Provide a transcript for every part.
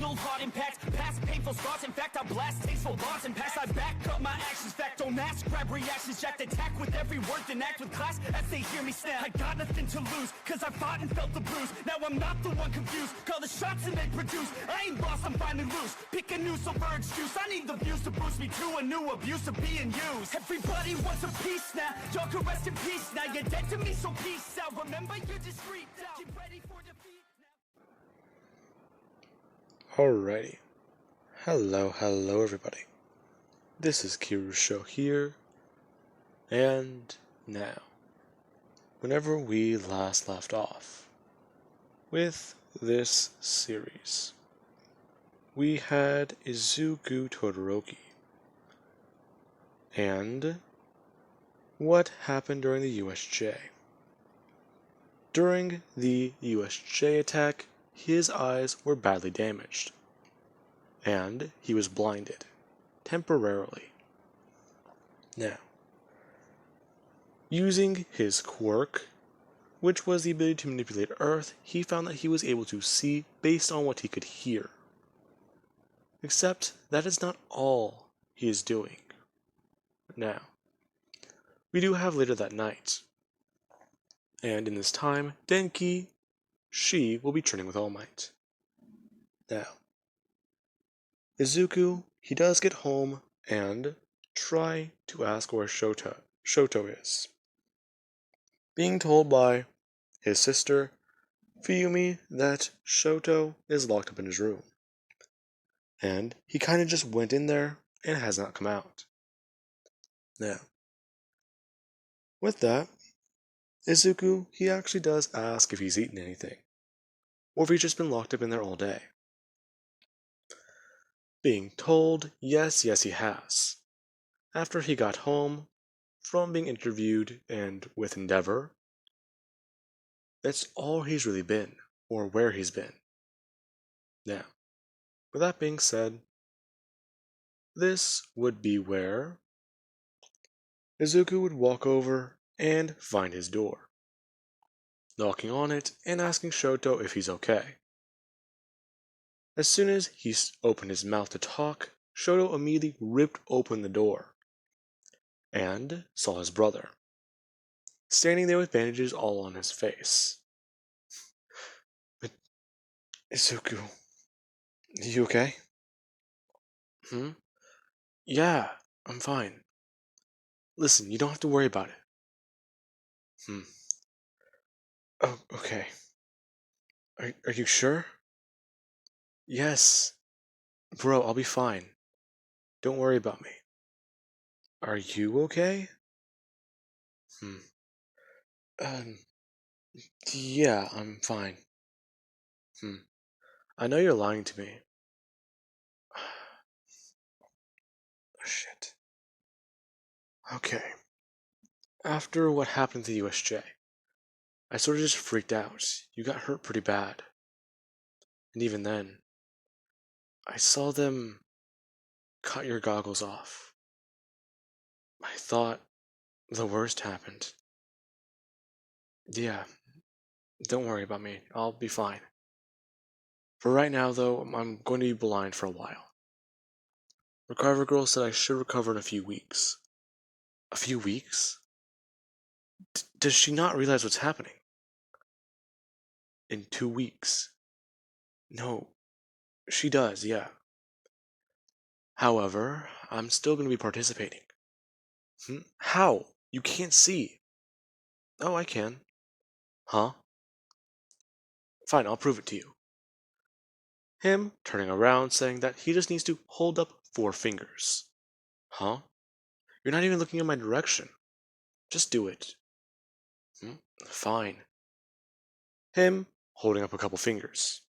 fatal heart impacts, past painful scars. In fact, I blast tasteful bars and pass. I back up my actions, fact don't ask, grab reactions, jacked attack with every word, then act with class as they hear me snap. I got nothing to lose, cause I fought and felt the bruise. Now I'm not the one confused, call the shots and they produce. I ain't lost, I'm finally loose. Pick a new silver excuse, I need the views to boost me to a new abuse of being used. Everybody wants a piece now, y'all can rest in peace now. You're dead to me, so peace out. Remember, you're discreet out. Get ready for defeat now. Alrighty. Hello everybody. This is Kirusho here, and now, whenever we last left off with this series, we had Izuku Todoroki, and what happened during the USJ. During the USJ attack, his eyes were badly damaged, and he was blinded, temporarily. Now, using his quirk, which was the ability to manipulate Earth, he found that he was able to see based on what he could hear. Except that is not all he is doing. Now, we do have later that night, and in this time, Denki, she will be training with All Might. Now, Izuku, he does get home and try to ask where Shoto is, being told by his sister, Fuyumi, that Shoto is locked up in his room. And he kind of just went in there and has not come out. Now, with that, Izuku, he actually does ask if he's eaten anything, or if he's just been locked up in there all day. Being told, yes, he has. After he got home from being interviewed and with Endeavor, that's all he's really been, or where he's been. Now, with that being said, this would be where Izuku would walk over and find his door, knocking on it and asking Shoto if he's okay. As soon as he opened his mouth to talk, Shoto immediately ripped open the door and saw his brother, standing there with bandages all on his face. Izuku, you okay? Yeah, I'm fine. Listen, you don't have to worry about it. Oh, okay. Are you sure? Yes. Bro, I'll be fine. Don't worry about me. Are you okay? Yeah, I'm fine. I know you're lying to me. Oh, shit. Okay. After what happened to the USJ, I sort of just freaked out. You got hurt pretty bad. And even then, I saw them cut your goggles off. I thought the worst happened. Yeah, don't worry about me. I'll be fine. For right now, though, I'm going to be blind for a while. Recover Girl said I should recover in a few weeks. A few weeks? Does she not realize what's happening? In 2 weeks? No, she does, yeah. However, I'm still going to be participating. How? You can't see. Oh, I can. Huh? Fine, I'll prove it to you. Him turning around saying that he just needs to hold up 4 fingers. Huh? You're not even looking in my direction. Just do it. Fine. Him holding up a couple fingers.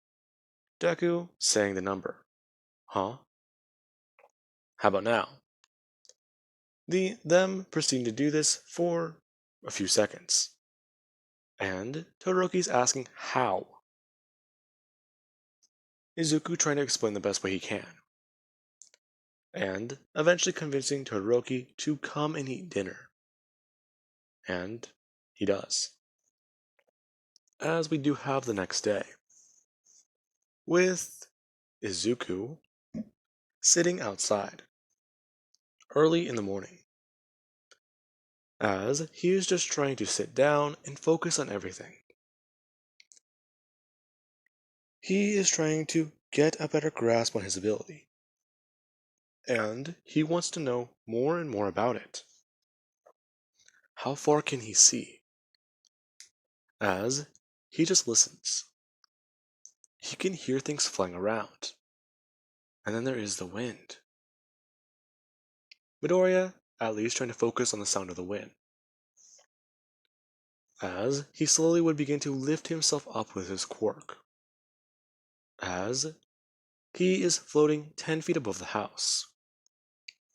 Deku saying the number. Huh? How about now? Them proceeding to do this for a few seconds. And Todoroki's asking how. Izuku trying to explain the best way he can. And eventually convincing Todoroki to come and eat dinner. And he does. As we do have the next day, with Izuku sitting outside early in the morning, as he is just trying to sit down and focus on everything. He is trying to get a better grasp on his ability, and he wants to know more and more about it. How far can he see? As he just listens. He can hear things flying around. And then there is the wind. Midoriya at least trying to focus on the sound of the wind, as he slowly would begin to lift himself up with his quirk, as he is floating 10 feet above the house,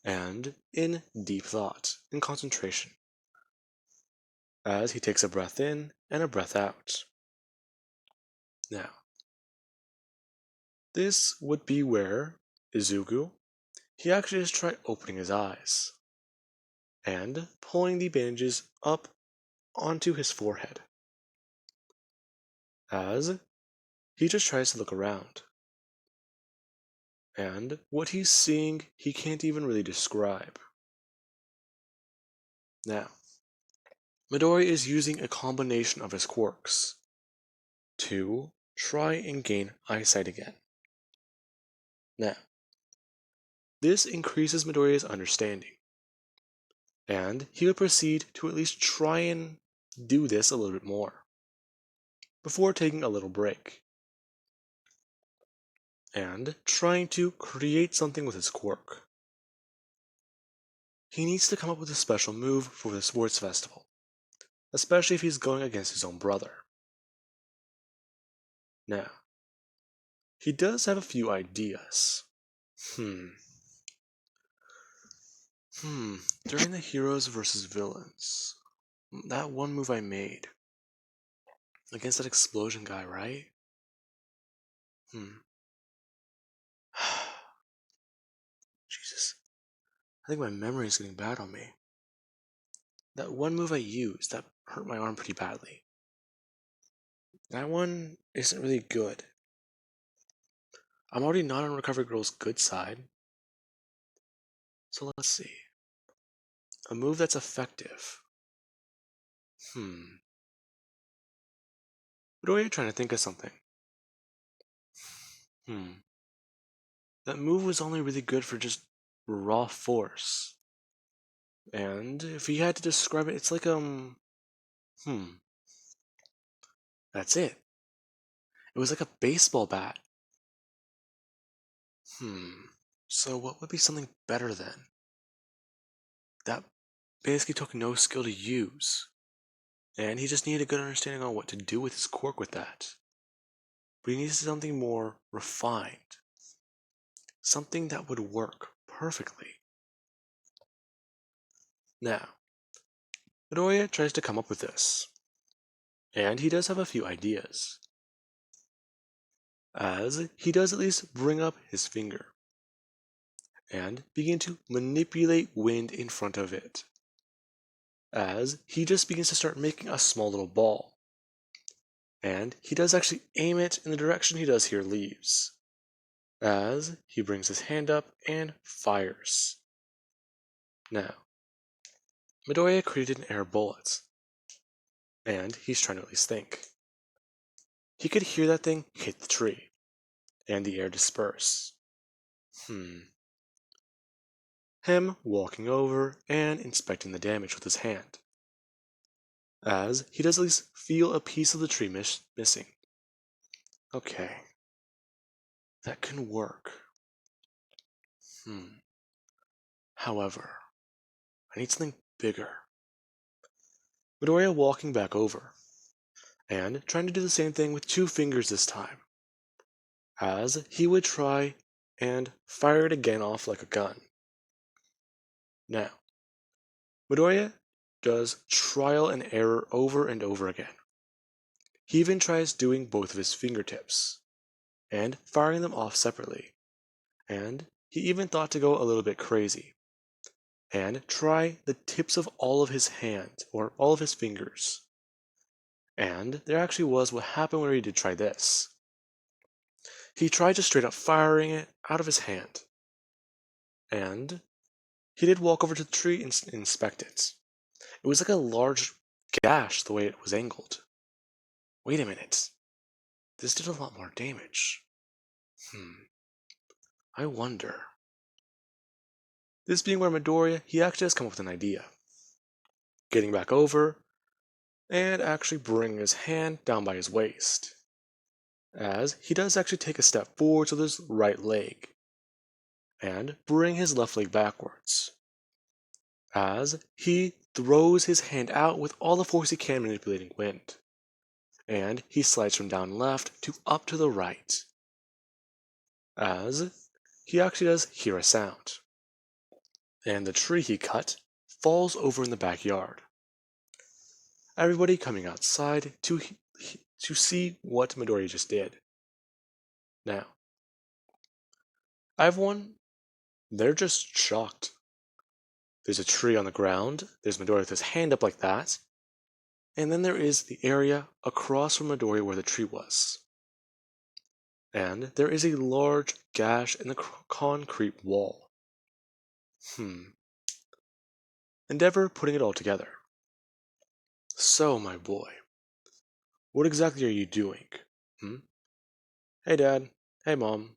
and in deep thought and concentration, as he takes a breath in and a breath out. Now, this would be where Izuku, he actually just tried opening his eyes, and pulling the bandages up onto his forehead, as he just tries to look around. And what he's seeing, he can't even really describe. Now, Midori is using a combination of his quirks to try and gain eyesight again. Now, this increases Midoriya's understanding, and he would proceed to at least try and do this a little bit more, before taking a little break, and trying to create something with his quirk. He needs to come up with a special move for the sports festival, especially if he's going against his own brother. Now, he does have a few ideas. During the heroes versus villains, that one move I made against that explosion guy, right? Jesus. I think my memory is getting bad on me. That one move I used that hurt my arm pretty badly. That one isn't really good. I'm already not on Recovery Girl's good side. So let's see. A move that's effective. What are you trying to think of something? That move was only really good for just raw force. And if he had to describe it, it's like, that's it. It was like a baseball bat. So what would be something better then? That basically took no skill to use. And he just needed a good understanding on what to do with his quirk with that. But he needs something more refined. Something that would work perfectly. Now, Midoriya tries to come up with this. And he does have a few ideas, as he does at least bring up his finger and begin to manipulate wind in front of it, as he just begins to start making a small little ball. And he does actually aim it in the direction he does hear leaves, as he brings his hand up and fires. Now, Midoriya created an air bullet, and he's trying to at least think. He could hear that thing hit the tree, and the air disperse. Him walking over and inspecting the damage with his hand, as he does at least feel a piece of the tree missing. Okay, that can work. However, I need something bigger. Midoriya walking back over, and trying to do the same thing with 2 fingers this time, as he would try and fire it again off like a gun. Now, Midoriya does trial and error over and over again. He even tries doing both of his fingertips, and firing them off separately, and he even thought to go a little bit crazy, and try the tips of all of his hands, or all of his fingers. And there actually was what happened when he did try this. he tried just straight up firing it out of his hand. And he did walk over to the tree and inspect it. It was like a large gash the way it was angled. Wait a minute. This did a lot more damage. I wonder. This being where Midoriya, he actually has come up with an idea. Getting back over, and actually bringing his hand down by his waist. As he does actually take a step forwards with his right leg. And bring his left leg backwards. As he throws his hand out with all the force he can, manipulating wind. And he slides from down left to up to the right. As he actually does hear a sound. And the tree he cut falls over in the backyard. Everybody coming outside to see what Midoriya just did. Now, everyone, they're just shocked. There's a tree on the ground, there's Midoriya with his hand up like that, and then there is the area across from Midoriya where the tree was. And there is a large gash in the concrete wall. Endeavor putting it all together. So, my boy, what exactly are you doing? Hey, Dad. Hey, Mom.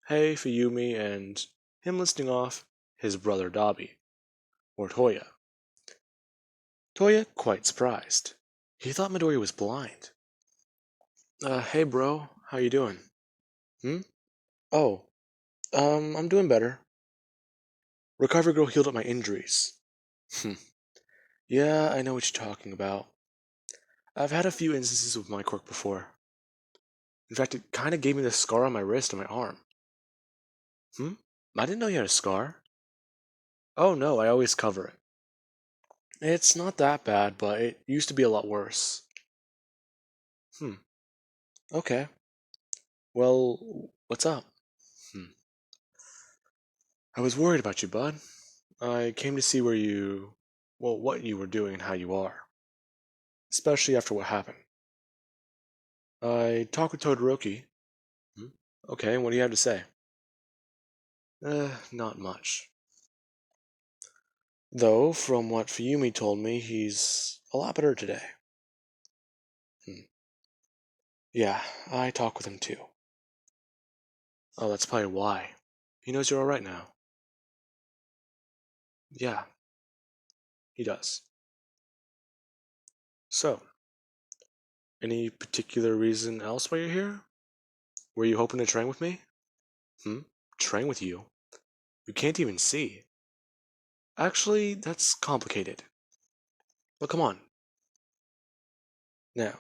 Hey, Fuyumi, and him listing off his brother Dobby, or Toya. Toya quite surprised. He thought Midoriya was blind. Hey, bro. How you doing? Oh, I'm doing better. Recovery girl healed up my injuries. Yeah, I know what you're talking about. I've had a few instances with my quirk before. In fact, it kinda gave me the scar on my wrist and my arm. I didn't know you had a scar. Oh no, I always cover it. It's not that bad, but it used to be a lot worse. Okay. Well, what's up? I was worried about you, bud. I came to see what you were doing and how you are. Especially after what happened. I talked with Todoroki. Okay, and what do you have to say? Not much. Though, from what Fuyumi told me, he's a lot better today. Yeah, I talked with him too. Oh, that's probably why. He knows you're alright now. Yeah, he does. So, any particular reason else why you're here? Were you hoping to train with me? Train with you? You can't even see. Actually, that's complicated. But come on. Now,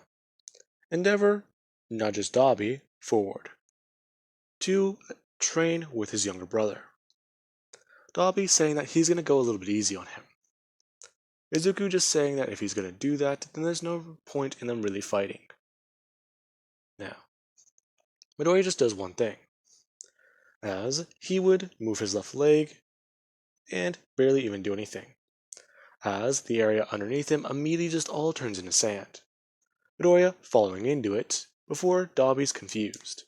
Endeavor nudges Dobby forward to train with his younger brother. Dobby saying that he's going to go a little bit easy on him. Izuku just saying that if he's going to do that, then there's no point in them really fighting. Now, Midoriya just does one thing, as he would move his left leg and barely even do anything, as the area underneath him immediately just all turns into sand. Midoriya following into it before Dobby's confused,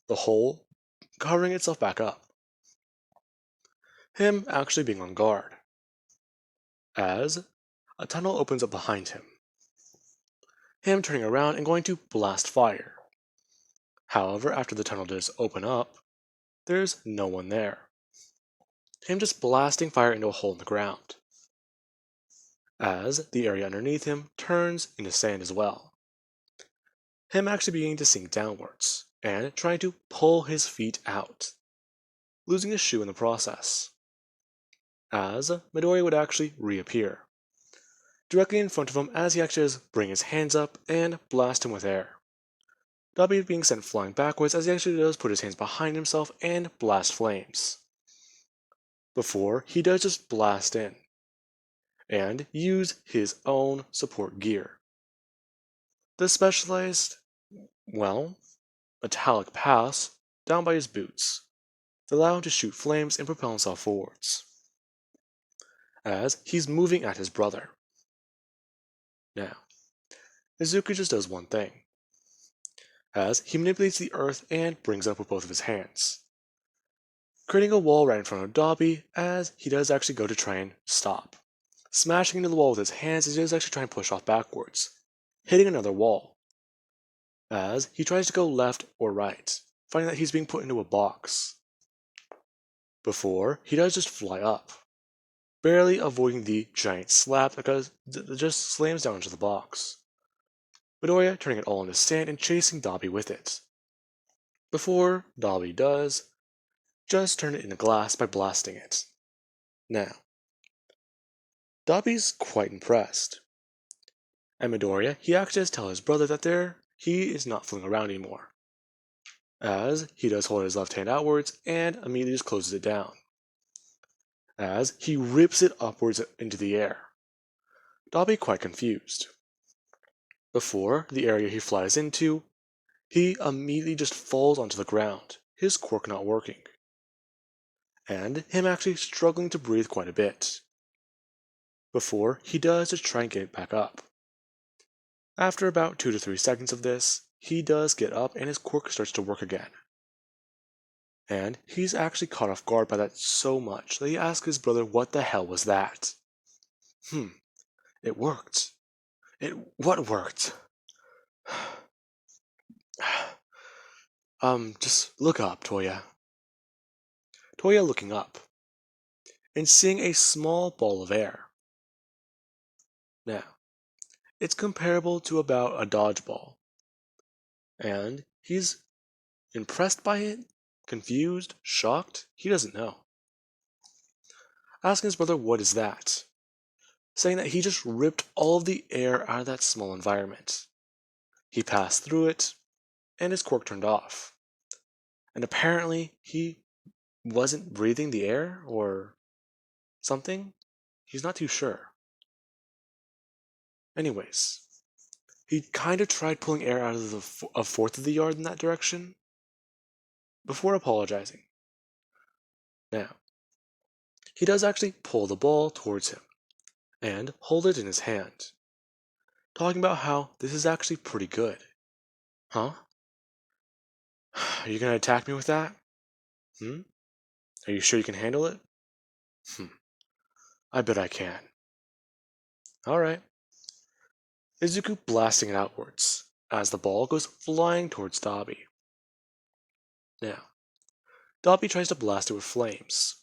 the hole covering itself back up. Him actually being on guard, as a tunnel opens up behind him. Him turning around and going to blast fire. However, after the tunnel does open up, there's no one there. Him just blasting fire into a hole in the ground, as the area underneath him turns into sand as well. Him actually beginning to sink downwards, and trying to pull his feet out, losing a shoe in the process. As Midoriya would actually reappear, directly in front of him as he actually does bring his hands up and blast him with air. Dobby being sent flying backwards as he actually does put his hands behind himself and blast flames. Before he does just blast in, and use his own support gear. The specialized, metallic pass down by his boots, that allow him to shoot flames and propel himself forwards, as he's moving at his brother. Now, Izuku just does one thing. as he manipulates the earth and brings it up with both of his hands, creating a wall right in front of Dobby as he does actually go to try and stop, smashing into the wall with his hands as he does actually try and push off backwards, hitting another wall, as he tries to go left or right, finding that he's being put into a box, before he does just fly up, barely avoiding the giant slap because it just slams down into the box, Midoriya turning it all into sand and chasing Dobby with it, before Dobby does just turn it into glass by blasting it. Now, Dobby's quite impressed, and Midoriya, he actually does tell his brother that he is not fooling around anymore, as he does hold his left hand outwards and immediately just closes it down, as he rips it upwards into the air. Dobby quite confused. Before the area he flies into, he immediately just falls onto the ground, his quirk not working, and him actually struggling to breathe quite a bit, before he does just try and get it back up. After about 2 to 3 seconds of this, he does get up and his quirk starts to work again. And he's actually caught off guard by that so much that he asks his brother what the hell was that. It worked. What worked? Just look up, Toya. Toya looking up, and seeing a small ball of air. Now, it's comparable to about a dodgeball, and he's impressed by it, confused, shocked, he doesn't know. Asking his brother what is that, saying that he just ripped all of the air out of that small environment. He passed through it, and his quirk turned off. And apparently, he wasn't breathing the air, or something? He's not too sure. Anyways, he kind of tried pulling air out of a fourth of the yard in that direction, before apologizing. Now, he does actually pull the ball towards him, and hold it in his hand, talking about how this is actually pretty good. Huh? Are you gonna attack me with that? Are you sure you can handle it? I bet I can. Alright. Izuku blasting it outwards, as the ball goes flying towards Dobby. Now, Dobby tries to blast it with flames.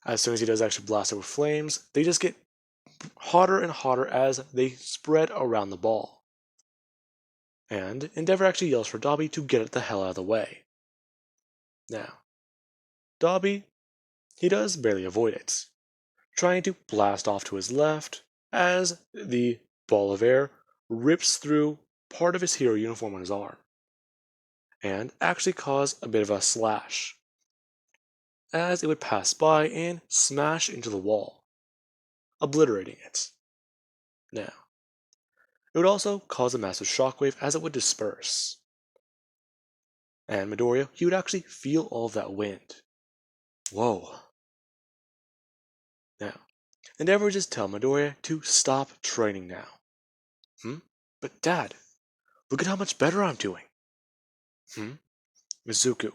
As soon as he does actually blast it with flames, they just get hotter and hotter as they spread around the ball. And Endeavor actually yells for Dobby to get it the hell out of the way. Now, Dobby, he does barely avoid it, trying to blast off to his left as the ball of air rips through part of his hero uniform on his arm, and actually cause a bit of a slash, as it would pass by and smash into the wall, obliterating it. Now, it would also cause a massive shockwave as it would disperse. And Midoriya, he would actually feel all of that wind. Whoa. Now, Endeavor would just tell Midoriya to stop training now. But Dad, look at how much better I'm doing. Mizuku,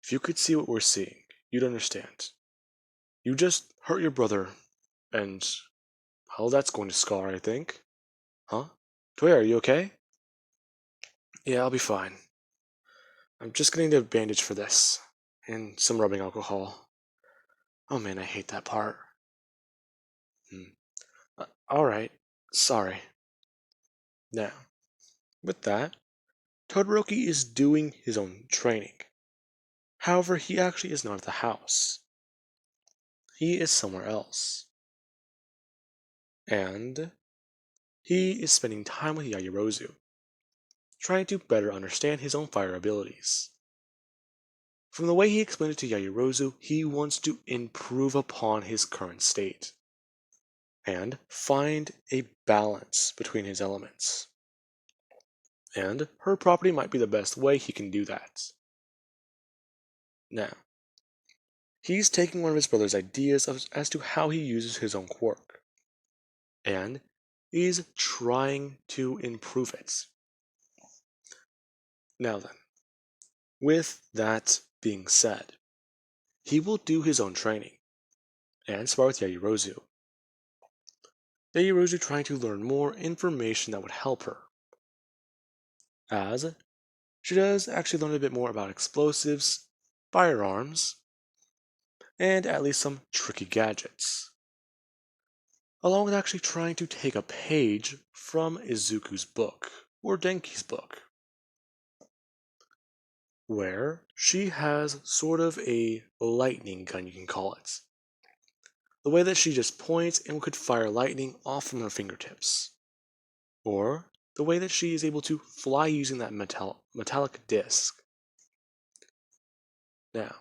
if you could see what we're seeing, you'd understand. You just hurt your brother, and, well, that's going to scar, I think. Huh? Toya, are you okay? Yeah, I'll be fine. I'm just getting a bandage for this, and some rubbing alcohol. Oh man, I hate that part. Alright, sorry. Now, with that, Todoroki is doing his own training. However, he actually is not at the house. He is somewhere else. And he is spending time with Yaoyorozu, trying to better understand his own fire abilities. From the way he explained it to Yaoyorozu, he wants to improve upon his current state, and find a balance between his elements. And her property might be the best way he can do that. Now, he's taking one of his brother's ideas as to how he uses his own quirk, and he's trying to improve it. Now then, with that being said, he will do his own training and spar with Yaoyorozu. Yaoyorozu trying to learn more information that would help her, as she does actually learn a bit more about explosives, firearms, and at least some tricky gadgets, along with actually trying to take a page from Izuku's book, or Denki's book, where she has sort of a lightning gun, you can call it. The way that she just points and could fire lightning off from her fingertips. Or the way that she is able to fly using that metallic disc. Now,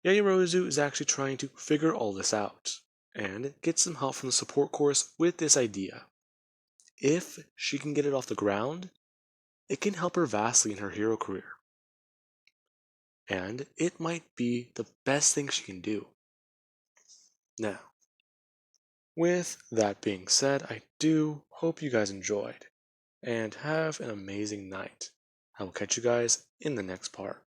Yaoyorozu is actually trying to figure all this out, and get some help from the support course with this idea. If she can get it off the ground, it can help her vastly in her hero career. And it might be the best thing she can do. Now, with that being said, I do hope you guys enjoyed, and have an amazing night. I will catch you guys in the next part.